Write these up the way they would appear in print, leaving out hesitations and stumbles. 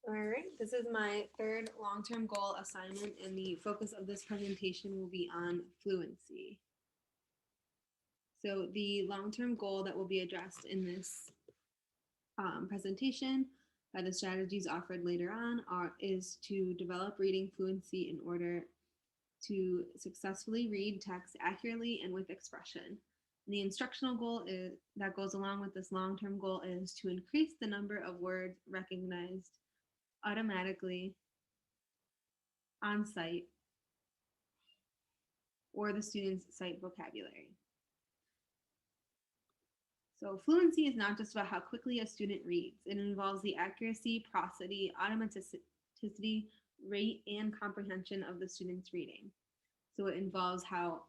All right, this is my third long-term goal assignment, and the focus of this presentation will be on fluency. So the long-term goal that will be addressed in this presentation by the strategies offered later on is to develop reading fluency in order to successfully read text accurately and with expression. And the instructional goal that goes along with this long-term goal is to increase the number of words recognized automatically on site or the student's site vocabulary. So fluency is not just about how quickly a student reads. It involves the accuracy, prosody, automaticity, rate, and comprehension of the student's reading. So it involves how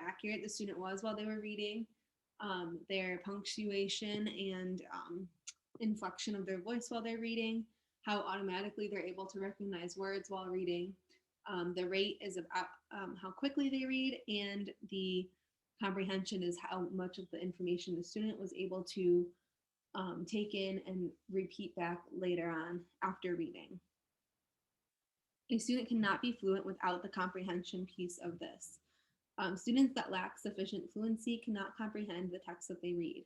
accurate the student was while they were reading, their punctuation and inflection of their voice while they're reading, how automatically they're able to recognize words while reading. The rate is about how quickly they read, and the comprehension is how much of the information the student was able to take in and repeat back later on after reading. A student cannot be fluent without the comprehension piece of this. Students that lack sufficient fluency cannot comprehend the text that they read.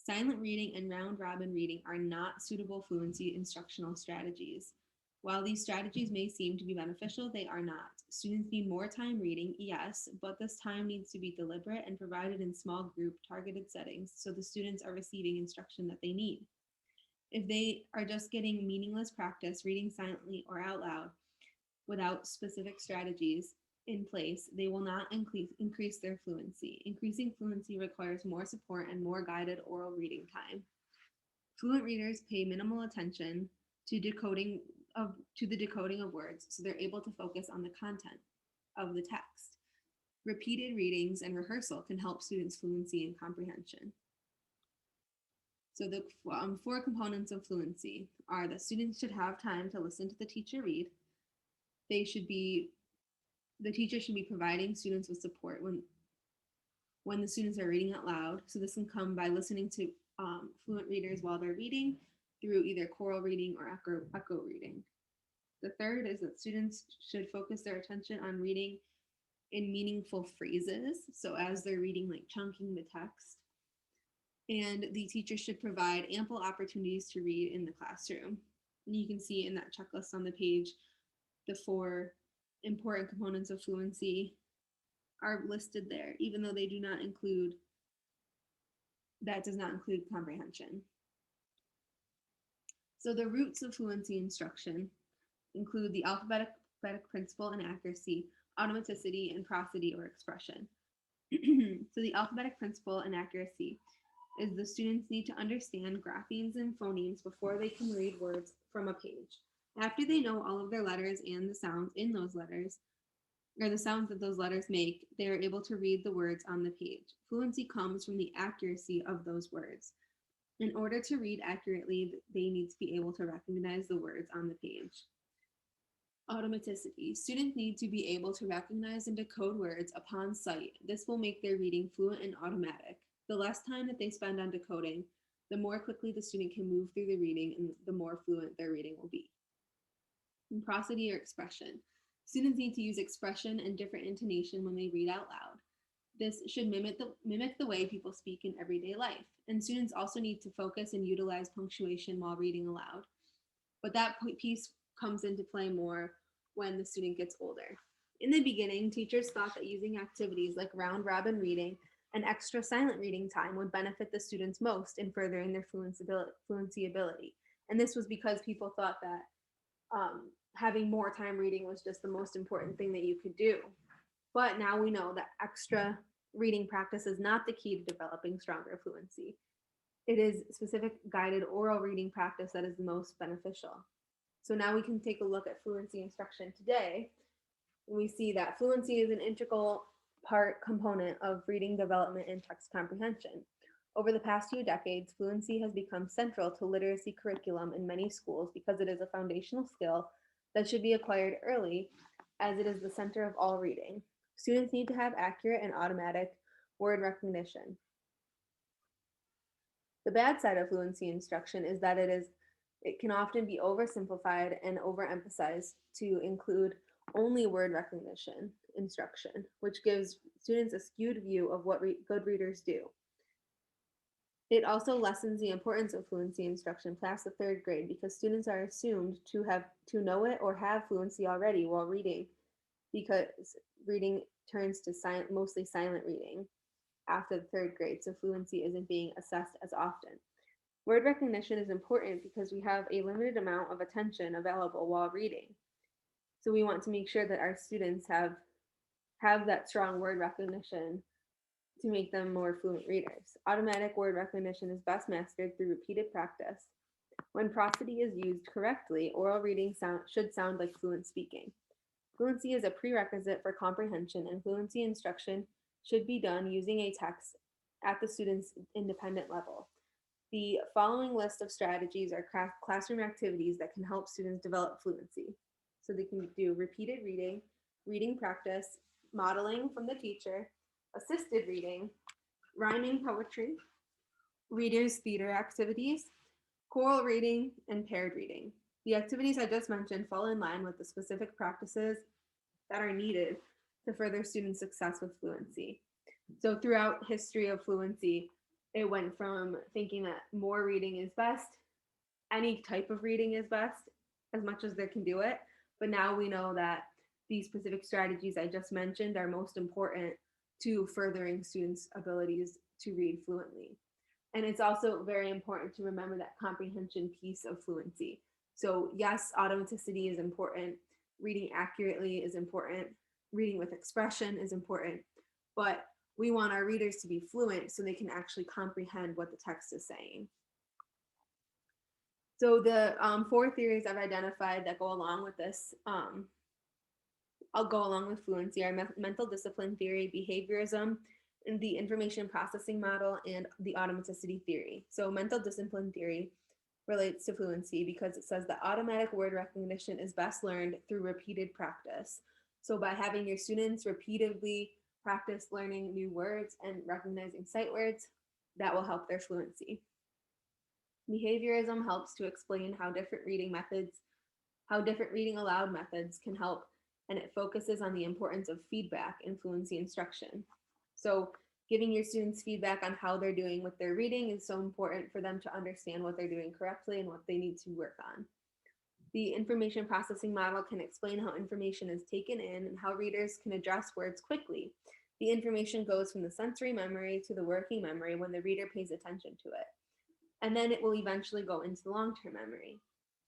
Silent reading and round robin reading are not suitable fluency instructional strategies. While these strategies may seem to be beneficial, they are not. Students need more time reading, yes, but this time needs to be deliberate and provided in small group targeted settings so the students are receiving instruction that they need. If they are just getting meaningless practice reading silently or out loud without specific strategies in place, they will not increase their fluency. Increasing fluency requires more support and more guided oral reading time. Fluent readers pay minimal attention to the decoding of words, so they're able to focus on the content of the text. Repeated readings and rehearsal can help students' fluency and comprehension. So the 4 components of fluency are that students should have time to listen to the teacher read. The teacher should be providing students with support when the students are reading out loud. So this can come by listening to fluent readers while they're reading through either choral reading or echo reading. The third is that students should focus their attention on reading in meaningful phrases. So as they're reading, like chunking the text. And the teacher should provide ample opportunities to read in the classroom. And you can see in that checklist on the page, the 4 important components of fluency are listed there, even though they do not include, that does not include comprehension. So the roots of fluency instruction include the alphabetic principle and accuracy, automaticity, and prosody or expression. So the alphabetic principle and accuracy is the students need to understand graphemes and phonemes before they can read words from a page. After they know all of their letters and the sounds in those letters, or the sounds that those letters make, they are able to read the words on the page. Fluency comes from the accuracy of those words. In order to read accurately, they need to be able to recognize the words on the page. Automaticity. Students need to be able to recognize and decode words upon sight. This will make their reading fluent and automatic. The less time that they spend on decoding, the more quickly the student can move through the reading and the more fluent their reading will be. And prosody or expression. Students need to use expression and different intonation when they read out loud. This should mimic the way people speak in everyday life. And students also need to focus and utilize punctuation while reading aloud. But that piece comes into play more when the student gets older. In the beginning, teachers thought that using activities like round robin reading and extra silent reading time would benefit the students most in furthering their fluency ability. And this was because people thought that having more time reading was just the most important thing that you could do. But now we know that extra reading practice is not the key to developing stronger fluency. It is specific guided oral reading practice that is the most beneficial. So now we can take a look at fluency instruction today. And we see that fluency is an integral component of reading development and text comprehension. Over the past few decades, fluency has become central to literacy curriculum in many schools because it is a foundational skill that should be acquired early, as it is the center of all reading. Students need to have accurate and automatic word recognition. The bad side of fluency instruction is that it is It can often be oversimplified and overemphasized to include only word recognition instruction, which gives students a skewed view of what good readers do. It also lessens the importance of fluency instruction past the third grade because students are assumed to know it or have fluency already while reading, because reading turns to mostly silent reading after the third grade, so fluency isn't being assessed as often. Word recognition is important because we have a limited amount of attention available while reading. So we want to make sure that our students have that strong word recognition to make them more fluent readers. Automatic word recognition is best mastered through repeated practice. When prosody is used correctly, oral reading should sound like fluent speaking. Fluency is a prerequisite for comprehension, and fluency instruction should be done using a text at the student's independent level. The following list of strategies are classroom activities that can help students develop fluency. So they can do repeated reading, reading practice, modeling from the teacher, assisted reading, rhyming poetry, readers' theater activities, choral reading, and paired reading. The activities I just mentioned fall in line with the specific practices that are needed to further student success with fluency. So throughout history of fluency, it went from thinking that more reading is best, any type of reading is best, as much as they can do it. But now we know that these specific strategies I just mentioned are most important to furthering students' abilities to read fluently. And it's also very important to remember that comprehension piece of fluency. So, yes, automaticity is important, reading accurately is important, reading with expression is important, but we want our readers to be fluent so they can actually comprehend what the text is saying. So the four theories I've identified that go along with this, I'll go along with fluency, are mental discipline theory, behaviorism, and the information processing model, and the automaticity theory. So mental discipline theory relates to fluency because it says that automatic word recognition is best learned through repeated practice. So by having your students repeatedly practice learning new words and recognizing sight words, that will help their fluency. Behaviorism helps to explain how different reading aloud methods can help, and it focuses on the importance of feedback in fluency instruction. So giving your students feedback on how they're doing with their reading is so important for them to understand what they're doing correctly and what they need to work on. The information processing model can explain how information is taken in and how readers can address words quickly. The information goes from the sensory memory to the working memory when the reader pays attention to it, and then it will eventually go into the long-term memory.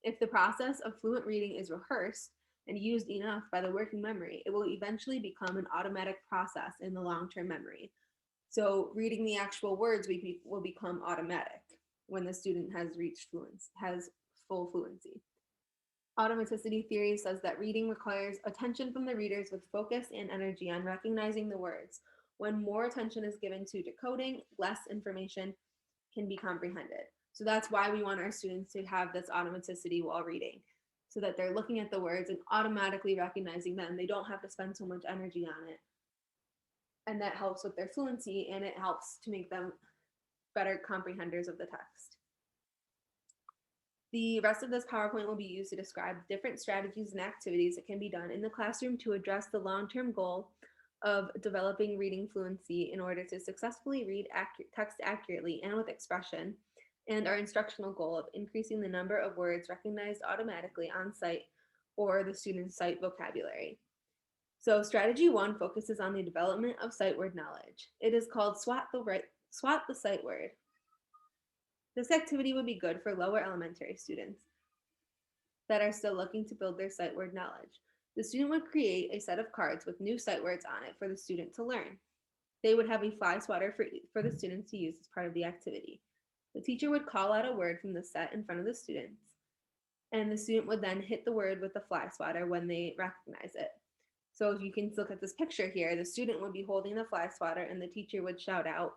If the process of fluent reading is rehearsed and used enough by the working memory, it will eventually become an automatic process in the long-term memory. So reading the actual words will become automatic when the student has full fluency. Automaticity theory says that reading requires attention from the readers with focus and energy on recognizing the words. When more attention is given to decoding, less information can be comprehended. So that's why we want our students to have this automaticity while reading, so that they're looking at the words and automatically recognizing them. They don't have to spend so much energy on it. And that helps with their fluency, and it helps to make them better comprehenders of the text. The rest of this PowerPoint will be used to describe different strategies and activities that can be done in the classroom to address the long-term goal of developing reading fluency in order to successfully read text accurately and with expression, and our instructional goal of increasing the number of words recognized automatically on sight or the student's sight vocabulary. So strategy 1 focuses on the development of sight word knowledge. It is called SWAT the sight word. This activity would be good for lower elementary students that are still looking to build their sight word knowledge. The student would create a set of cards with new sight words on it for the student to learn. They would have a fly swatter for the students to use as part of the activity. The teacher would call out a word from the set in front of the students, and the student would then hit the word with the fly swatter when they recognize it. So if you can look at this picture here, the student would be holding the fly swatter and the teacher would shout out,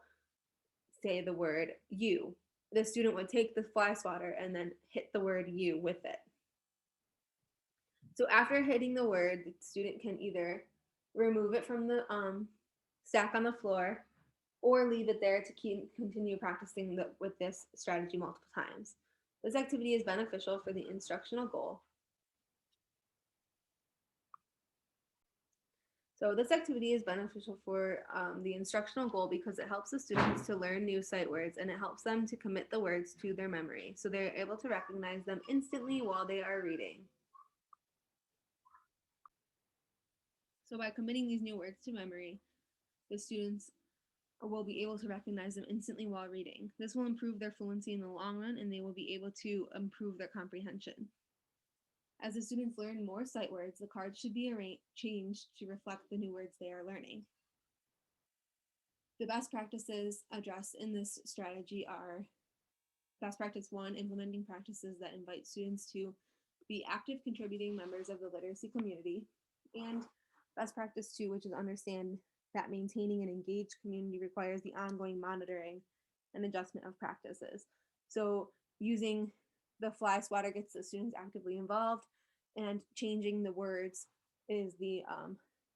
say the word you. The student would take the fly swatter and then hit the word you with it. So after hitting the word, the student can either remove it from the stack on the floor or leave it there to continue practicing with this strategy multiple times. This activity is beneficial for the instructional goal. So this activity is beneficial for the instructional goal because it helps the students to learn new sight words and it helps them to commit the words to their memory. So they're able to recognize them instantly while they are reading. So by committing these new words to memory, the students will be able to recognize them instantly while reading. This will improve their fluency in the long run and they will be able to improve their comprehension. As the students learn more sight words, the cards should be changed to reflect the new words they are learning. The best practices addressed in this strategy are best practice 1, implementing practices that invite students to be active contributing members of the literacy community, and best practice 2, which is understand that maintaining an engaged community requires the ongoing monitoring and adjustment of practices. So using the fly swatter gets the students actively involved, and changing the words is the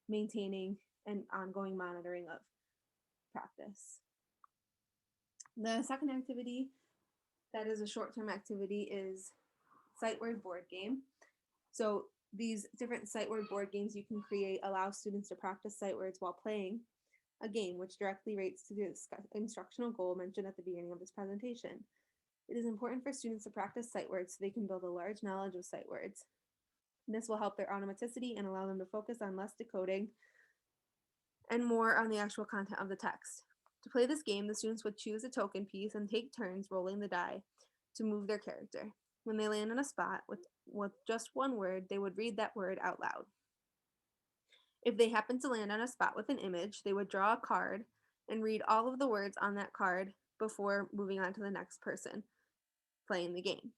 maintaining and ongoing monitoring of practice. The second activity that is a short-term activity is sight word board game. So these different sight word board games you can create allow students to practice sight words while playing a game, which directly relates to the instructional goal mentioned at the beginning of this presentation. It is important for students to practice sight words so they can build a large knowledge of sight words. This will help their automaticity and allow them to focus on less decoding and more on the actual content of the text. To play this game, the students would choose a token piece and take turns rolling the die to move their character. When they land on a spot with just one word, they would read that word out loud. If they happened to land on a spot with an image, they would draw a card and read all of the words on that card before moving on to the next person playing the game.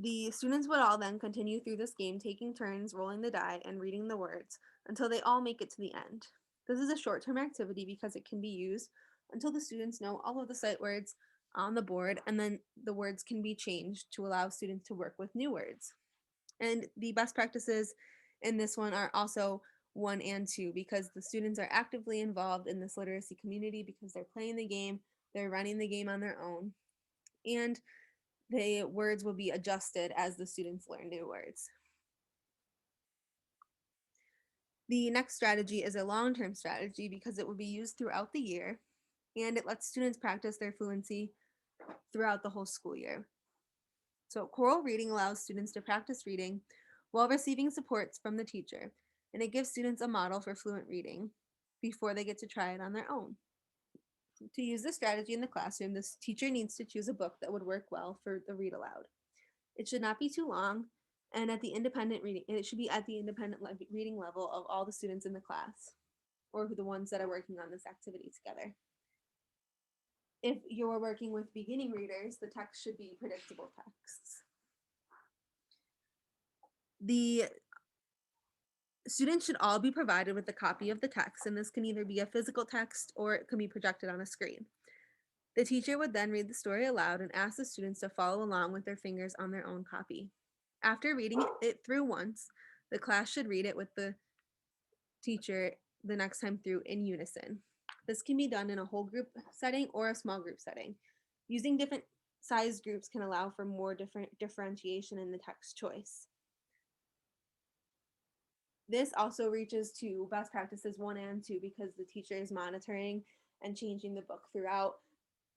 The students would all then continue through this game, taking turns rolling the die and reading the words until they all make it to the end. This is a short-term activity because it can be used until the students know all of the sight words on the board, and then the words can be changed to allow students to work with new words. And the best practices in this one are also 1 and 2 because the students are actively involved in this literacy community because they're playing the game, they're running the game on their own, and the words will be adjusted as the students learn new words. The next strategy is a long-term strategy because it will be used throughout the year and it lets students practice their fluency throughout the whole school year. So choral reading allows students to practice reading while receiving supports from the teacher, and it gives students a model for fluent reading before they get to try it on their own. To use this strategy in the classroom, this teacher needs to choose a book that would work well for the read aloud. It should not be too long, and at the independent reading, it should be at the independent reading level of all the students in the class, or the ones that are working on this activity together. If you're working with beginning readers, the text should be predictable texts. The students should all be provided with a copy of the text, and this can either be a physical text or it can be projected on a screen. The teacher would then read the story aloud and ask the students to follow along with their fingers on their own copy. After reading it through once, the class should read it with the teacher the next time through in unison. This can be done in a whole group setting or a small group setting. Using different size groups can allow for more differentiation in the text choice. This also reaches to best practices 1 and 2 because the teacher is monitoring and changing the book throughout,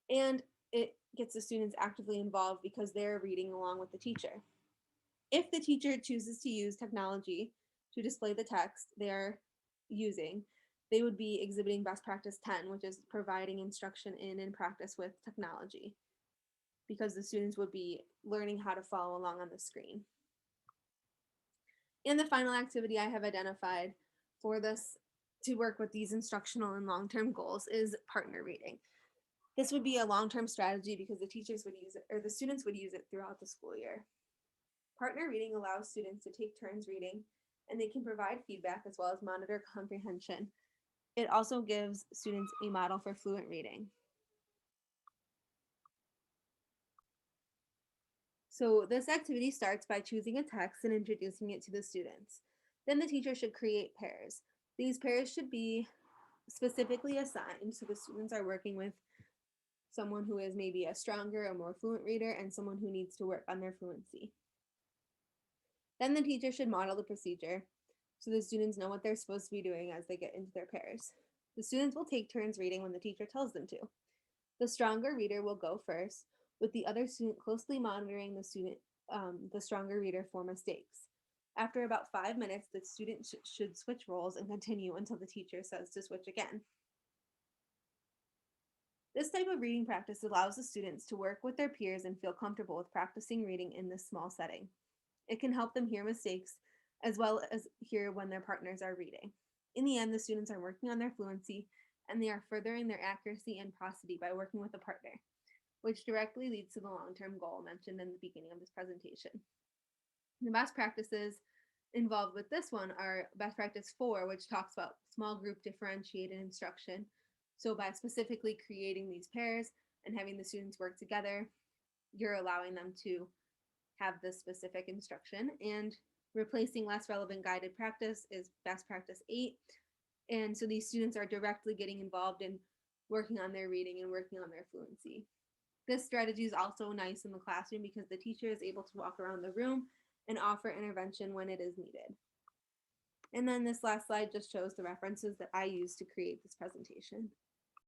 and it gets the students actively involved because they're reading along with the teacher. If the teacher chooses to use technology to display the text they're using, they would be exhibiting best practice 10, which is providing instruction in and practice with technology, because the students would be learning how to follow along on the screen. And the final activity I have identified for this to work with these instructional and long-term goals is partner reading. This would be a long-term strategy because the teachers would use it, or the students would use it throughout the school year. Partner reading allows students to take turns reading, and they can provide feedback as well as monitor comprehension. It also gives students a model for fluent reading. So this activity starts by choosing a text and introducing it to the students. Then the teacher should create pairs. These pairs should be specifically assigned so the students are working with someone who is maybe a stronger or more fluent reader, and someone who needs to work on their fluency. Then the teacher should model the procedure so the students know what they're supposed to be doing as they get into their pairs. The students will take turns reading when the teacher tells them to. The stronger reader will go first, with the other student closely monitoring the stronger reader for mistakes. After about 5 minutes, the student should switch roles and continue until the teacher says to switch again. This type of reading practice allows the students to work with their peers and feel comfortable with practicing reading in this small setting. It can help them hear mistakes as well as hear when their partners are reading. In the end, the students are working on their fluency and they are furthering their accuracy and prosody by working with a partner, which directly leads to the long-term goal mentioned in the beginning of this presentation. The best practices involved with this one are best practice 4, which talks about small group differentiated instruction. So by specifically creating these pairs and having the students work together, you're allowing them to have this specific instruction. And replacing less relevant guided practice is best practice 8. And so these students are directly getting involved in working on their reading and working on their fluency. This strategy is also nice in the classroom because the teacher is able to walk around the room and offer intervention when it is needed. And then this last slide just shows the references that I used to create this presentation.